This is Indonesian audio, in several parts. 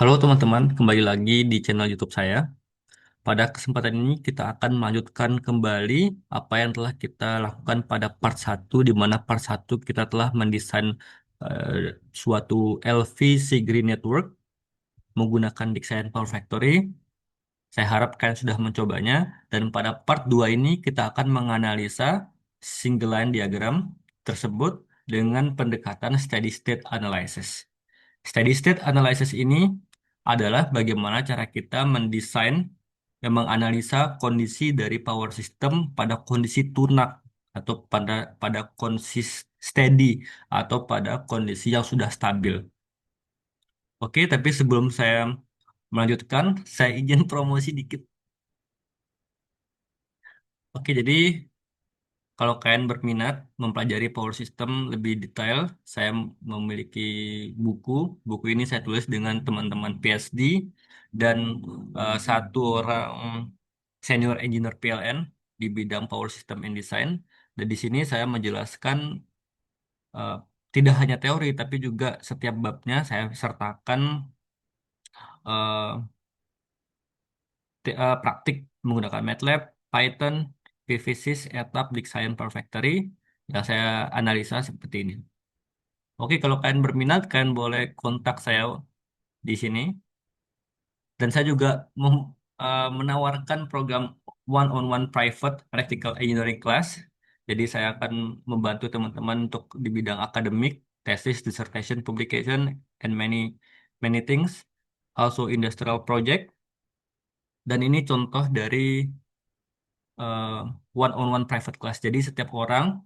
Halo teman-teman, kembali lagi di channel YouTube saya. Pada kesempatan ini kita akan melanjutkan kembali apa yang telah kita lakukan pada part satu, di mana part satu kita telah mendesain suatu LVC Green Network menggunakan Dixon Power Factory. Saya harap kalian sudah mencobanya, dan pada part 2 ini kita akan menganalisa single line diagram tersebut dengan pendekatan steady state analysis. Steady state analysis ini adalah bagaimana cara kita mendesain dan menganalisa kondisi dari power system pada kondisi tunak atau pada kondisi steady atau pada kondisi yang sudah stabil. Oke, tapi sebelum saya melanjutkan, saya izin promosi dikit. Oke, jadi kalau kalian berminat mempelajari power system lebih detail, saya memiliki buku. Buku ini saya tulis dengan teman-teman PhD dan satu orang senior engineer PLN di bidang power system and design. Dan di sini saya menjelaskan eh, tidak hanya teori, tapi juga setiap babnya saya sertakan eh, praktik menggunakan MATLAB, Python, PVSys, ETAP, Dixon Perfactory yang saya analisa seperti ini. Oke, kalau kalian berminat, kalian boleh kontak saya di sini. Dan saya juga menawarkan program one-on-one private practical engineering class. Jadi saya akan membantu teman-teman untuk di bidang akademik, thesis, dissertation, publication, and many many things. Also industrial project. Dan ini contoh dari eh, one-on-one private class. Jadi setiap orang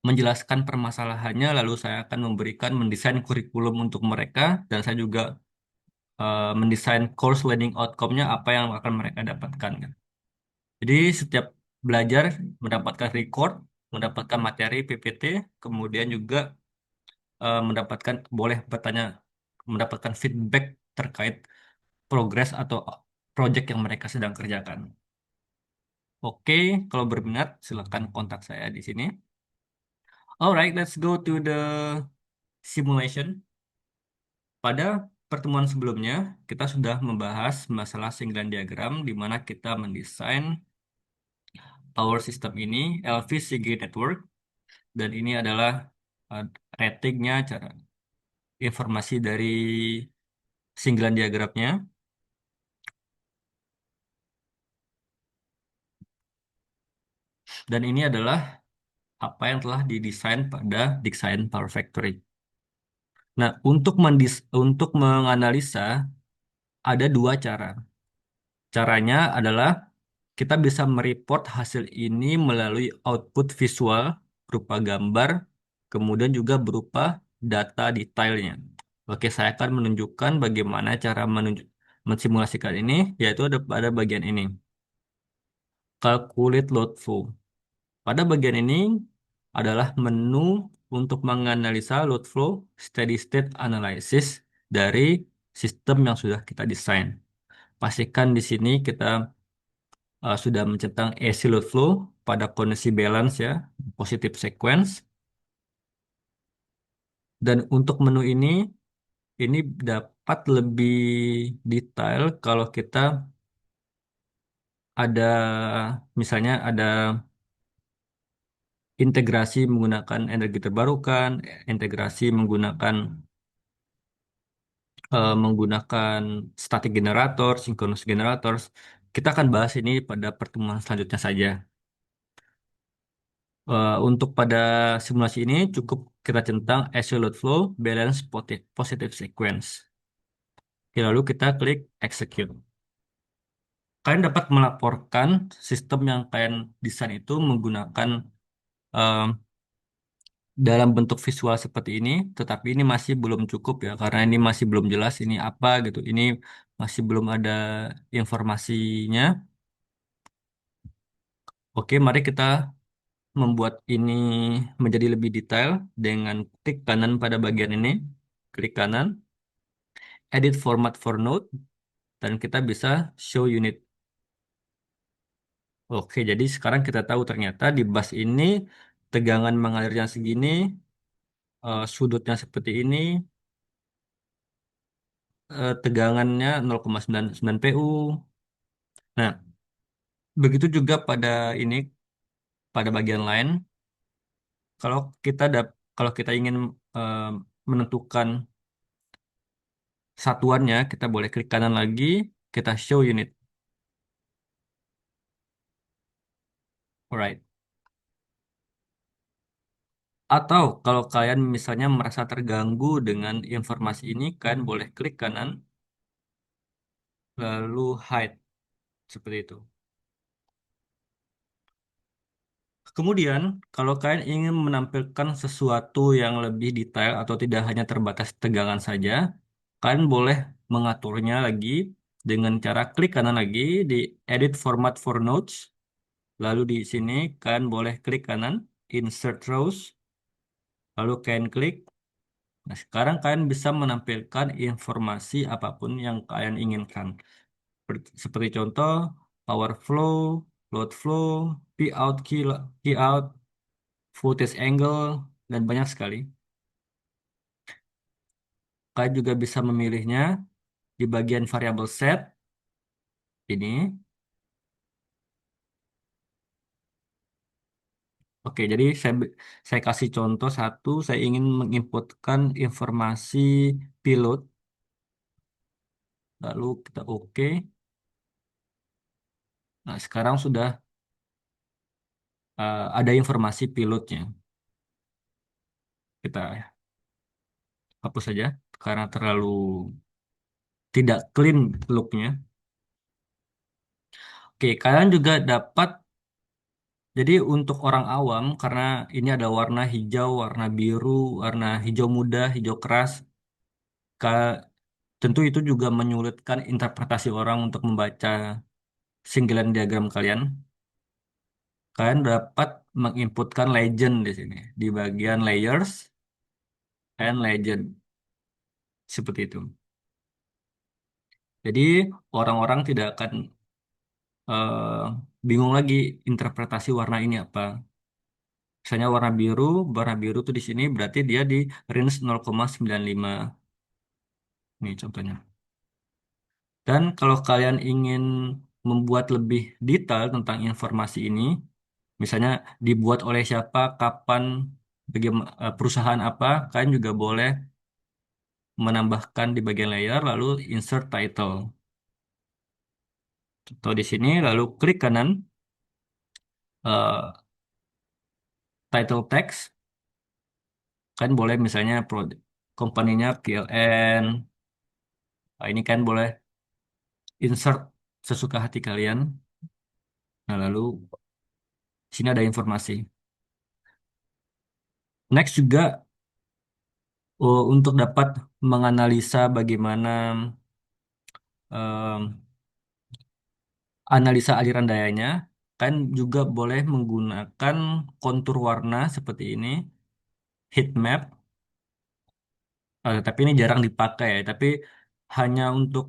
menjelaskan permasalahannya, lalu saya akan mendesain kurikulum untuk mereka, dan saya juga mendesain course learning outcome-nya apa yang akan mereka dapatkan, kan. Jadi setiap belajar mendapatkan record, mendapatkan materi PPT, kemudian juga boleh bertanya, mendapatkan feedback terkait progres atau project yang mereka sedang kerjakan. Oke, kalau berminat silakan kontak saya di sini. Alright, let's go to the simulation. Pada pertemuan sebelumnya, kita sudah membahas masalah singleton diagram di mana kita mendesain power system ini, LV-Seagate Network, dan ini adalah uh, ratingnya, cara informasi dari singleton diagramnya, dan ini adalah apa yang telah didesain pada Dixon Power Factory. Nah, untuk menganalisa ada dua cara. Caranya adalah kita bisa mereport hasil ini melalui output visual berupa gambar, kemudian juga berupa data detailnya. Oke, saya akan menunjukkan bagaimana cara mensimulasikan ini, yaitu ada pada bagian ini. Calculate load flow. Pada bagian ini adalah menu untuk menganalisa load flow steady state analysis dari sistem yang sudah kita desain. Pastikan di sini kita sudah mencentang AC load flow pada kondisi balance ya, positive sequence. Dan untuk menu ini dapat lebih detail kalau kita ada, misalnya ada integrasi menggunakan energi terbarukan, integrasi menggunakan static generator, synchronous generators. Kita akan bahas ini pada pertemuan selanjutnya saja. Untuk pada simulasi ini cukup kita centang actual load flow, balance, positive sequence. Oke, lalu kita klik execute. Kalian dapat melaporkan sistem yang kalian desain itu menggunakan em, dalam bentuk visual seperti ini, tetapi ini masih belum cukup ya, karena ini masih belum jelas ini apa gitu. Ini masih belum ada informasinya. Oke, mari kita membuat ini menjadi lebih detail dengan klik kanan pada bagian ini, klik kanan, edit format for node, dan kita bisa show unit. Oke, jadi sekarang kita tahu ternyata di bus ini tegangan mengalirnya segini, sudutnya seperti ini, tegangannya 0,99 PU. Nah, begitu juga pada ini, pada bagian lain, kalau kita kalau kita ingin eh, menentukan satuannya, kita boleh klik kanan lagi, kita show unit. Alright. Atau kalau kalian misalnya merasa terganggu dengan informasi ini, kan boleh klik kanan, lalu hide, seperti itu. Kemudian, kalau kalian ingin menampilkan sesuatu yang lebih detail atau tidak hanya terbatas tegangan saja, kalian boleh mengaturnya lagi dengan cara klik kanan lagi di Edit Format for Notes. Lalu di sini kalian boleh klik kanan, Insert Rows, lalu kalian klik. Nah, sekarang kalian bisa menampilkan informasi apapun yang kalian inginkan. Seperti contoh, power flow, load flow, key out, voltage angle, dan banyak sekali. Kalian juga bisa memilihnya di bagian variable set ini. Oke, jadi saya kasih contoh satu, saya ingin menginputkan informasi pilot, lalu kita oke. Nah, sekarang sudah ada informasi pilotnya. Kita hapus saja karena terlalu tidak clean looknya. Oke, kalian juga dapat, jadi untuk orang awam, karena ini ada warna hijau, warna biru, warna hijau muda, hijau keras, tentu itu juga menyulitkan interpretasi orang untuk membaca singgilan diagram kalian. Kalian dapat menginputkan legend di sini, di bagian layers and legend, seperti itu. Jadi orang-orang tidak akan eh, bingung lagi interpretasi warna ini apa. Misalnya warna biru tuh di sini berarti dia di range 0,95. Ini contohnya. Dan kalau kalian ingin membuat lebih detail tentang informasi ini, misalnya dibuat oleh siapa, kapan, bagaimana, perusahaan apa, kalian juga boleh menambahkan di bagian layer, lalu insert title. Atau di sini, lalu klik kanan, eh, title text, kan boleh misalnya company-nya PLN. Nah, ini kan boleh insert sesuka hati kalian. Nah, lalu sini ada informasi. Next juga, untuk dapat menganalisa bagaimana em, analisa aliran dayanya, kan juga boleh menggunakan kontur warna seperti ini, heat map. Tapi ini jarang dipakai ya. Tapi hanya untuk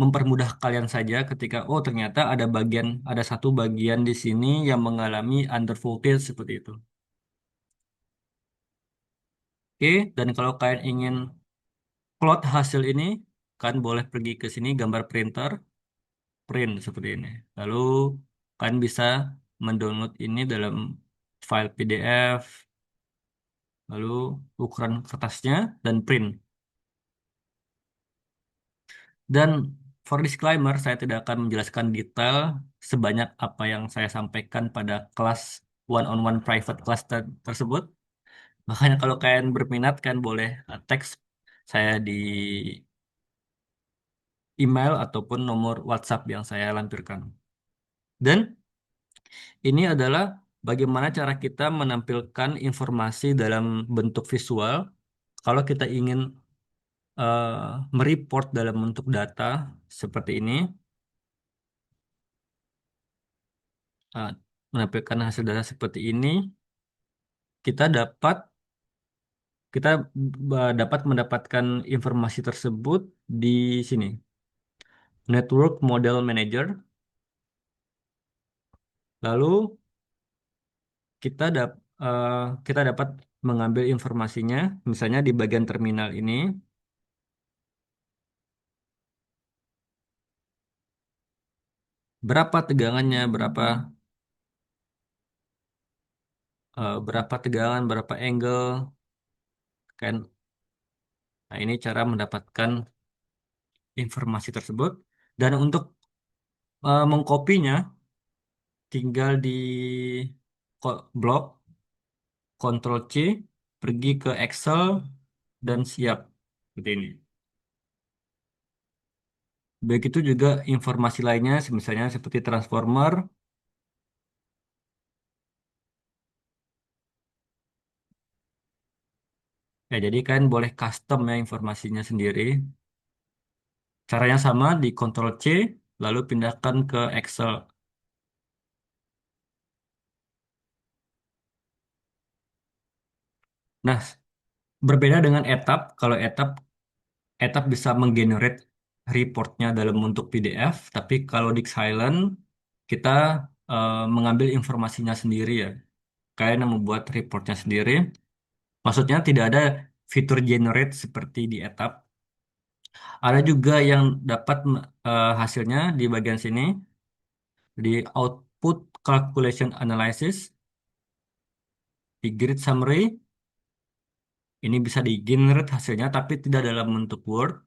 mempermudah kalian saja ketika oh ternyata ada satu bagian di sini yang mengalami under voltage seperti itu. Oke, dan kalau kalian ingin plot hasil ini, kan boleh pergi ke sini gambar printer, print seperti ini. Lalu kalian bisa mendownload ini dalam file PDF, lalu ukuran kertasnya dan print. Dan for disclaimer, saya tidak akan menjelaskan detail sebanyak apa yang saya sampaikan pada kelas one-on-one private class tersebut. Makanya kalau kalian berminat kan boleh teks saya di email ataupun nomor WhatsApp yang saya lampirkan. Dan ini adalah bagaimana cara kita menampilkan informasi dalam bentuk visual. Kalau kita ingin mereport dalam bentuk data seperti ini, uh, menampilkan hasil data seperti ini, kita dapat dapat mendapatkan informasi tersebut di sini. Network Model Manager. Lalu kita dap, eh, kita dapat mengambil informasinya, misalnya di bagian terminal ini. berapa tegangannya, berapa tegangan, berapa angle, kan? Nah, ini cara mendapatkan informasi tersebut. Dan untuk mengkopinya, tinggal di blok, Ctrl C, pergi ke Excel, dan siap. Seperti ini. Begitu juga informasi lainnya, misalnya seperti transformer. Ya, jadi kan boleh custom ya informasinya sendiri. Caranya sama, di Ctrl C, lalu pindahkan ke Excel. Nah, berbeda dengan etap, kalau etap bisa menggenerate reportnya dalam bentuk PDF, tapi kalau di Silent, kita mengambil informasinya sendiri ya. Kalian yang membuat reportnya sendiri. Maksudnya tidak ada fitur generate seperti di etap. Ada juga yang dapat hasilnya di bagian sini, di output calculation analysis, di grid summary. Ini bisa di generate hasilnya, tapi tidak dalam bentuk Word.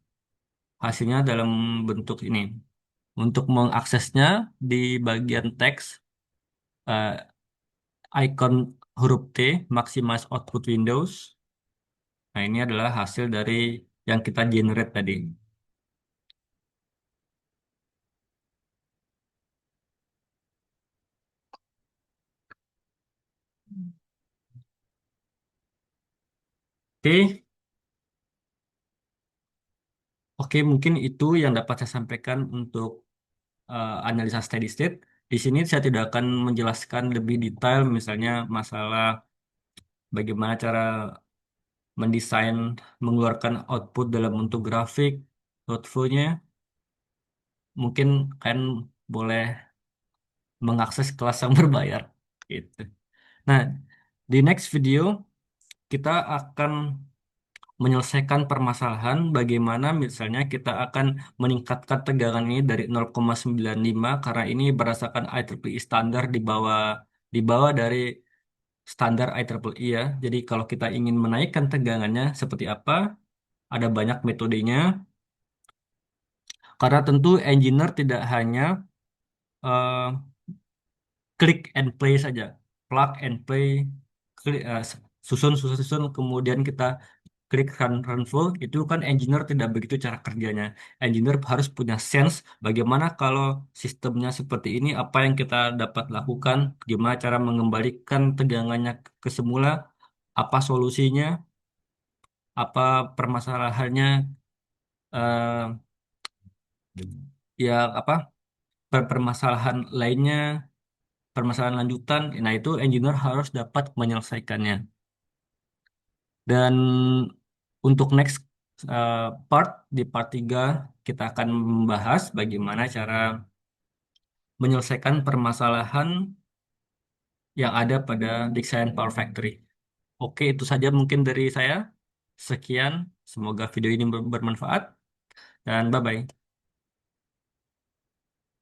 Hasilnya dalam bentuk ini. Untuk mengaksesnya di bagian teks, eh, icon huruf T, maximize output windows. Nah, ini adalah hasil dari yang kita generate tadi. Oke, oke, mungkin itu yang dapat saya sampaikan untuk analisa steady state. Di sini saya tidak akan menjelaskan lebih detail, misalnya masalah bagaimana cara mendesain, mengeluarkan output dalam bentuk grafik, outputnya. Mungkin kan boleh mengakses kelas yang berbayar. Gitu. Nah, di next video kita akan menyelesaikan permasalahan bagaimana misalnya kita akan meningkatkan tegangan ini dari 0,95 karena ini berdasarkan IEEE standar di bawah dari standar IEEE ya. Jadi kalau kita ingin menaikkan tegangannya seperti apa? Ada banyak metodenya. Karena tentu engineer tidak hanya eh, klik and play saja, plug and play, susun, susun, susun, kemudian kita klik run, run full, itu kan engineer tidak begitu cara kerjanya. Engineer harus punya sense bagaimana kalau sistemnya seperti ini, apa yang kita dapat lakukan, gimana cara mengembalikan tegangannya ke semula, apa solusinya, apa permasalahannya, eh, ya apa permasalahan lainnya, permasalahan lanjutan. Nah, itu engineer harus dapat menyelesaikannya. Dan untuk next part, di part 3 kita akan membahas bagaimana cara menyelesaikan permasalahan yang ada pada Design Power Factory. Oke, itu saja mungkin dari saya. Sekian, semoga video ini bermanfaat dan bye-bye.